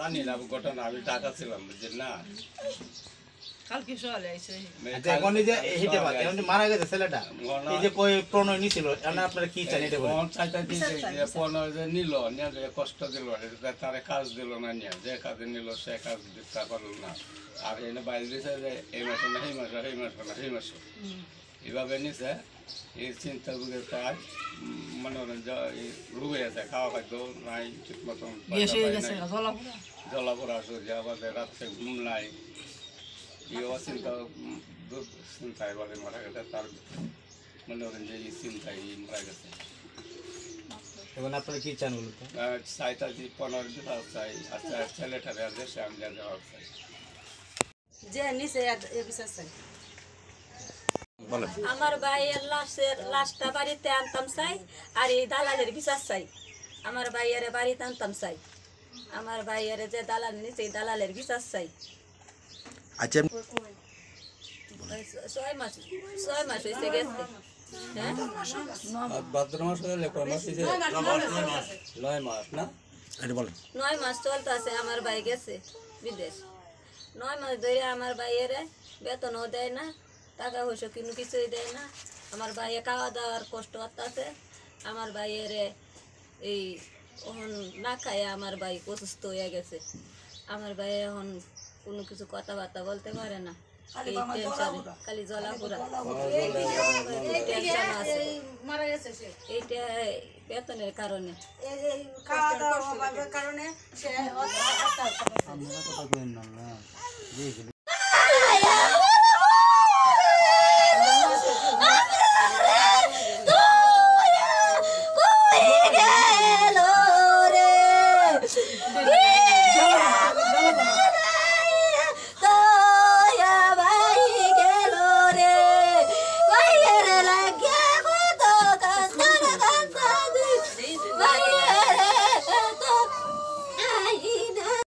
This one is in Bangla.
জানি না ঘটনা, আমি ঢাকা ছিলাম বুঝছেন না। কালকে সকালে আইছে এখন এই যে হেঁটে বাদ এখন যে মারা গেছে ছেলেটা এই যে কই প্রণয় নিছিল এখন আপনারা কি চান এটা বলেন। চাইতে দিছে যে প্রণয় যে নিল নিয়ে যে কষ্ট দিল তারে কাজ দিল না, নিয়ে যে কাজে নিল সে কাজ দিতে পারল না। আর এনে বাইরে দিছে যে এই মাসে না এই মাসে, এই মাসে না এই মাসে, এভাবে নিছে। এই চিন্তা করে তাই মনে করেন যে রোগ হয়ে যায়, খাওয়া খাদ্য নাই ঠিক মতন, জলাপোড়া সূর্য আমাদের রাত্রে ঘুম নাই, এই অচিন্তা চিন্তায় বলে মারা গেছে। তার মনে করেন যে এই চিন্তায় মারা গেছে। এখন আপনারা কি চান বলুন তো? চাইটা যে 15 দিন চাই, আচ্ছা ছেলেটারে দেশে আমি যাওয়া চাই। যে নিচে এ বিচার চাই। বলেন। আমার ভাইয়ের লাশটা বাড়িতে আনতাম চাই, আর এই দালালের বিচার চাই। আমার ভাইয়ের বাড়িতে আনতাম চাই, আমার ভাইয়ের যে দালাল নিচে এই দালালের বিচার চাই। আচ্ছা 6 মাস হয়েছে গেছে। হ্যাঁ ভাদ্র মাস হলে কোন মাস হইছে? 9 মাস না? এটা বলেন। 9 মাস চলতেছে আমার ভাই গেছে বিদেশ। 9 মাস ধরে আমার ভাইয়ের বেতনও দেয় না, টাকা পয়সা কিন্তু কিছুই দেয় না। আমার ভাইয়ে খাওয়া দাওয়ার কষ্ট করতেছে। আমার ভাইয়ের এই এখন না খায় আমার ভাই অসুস্থ হয়ে গেছে। আমার ভাই এখন কোনো কিছু কথাবার্তা বলতে পারে না, এই টেনশনে খালি জ্বলাপোড়া টেনশন আছে। এইটা বেতনের কারণে খাওয়া দাওয়ার কারণে সে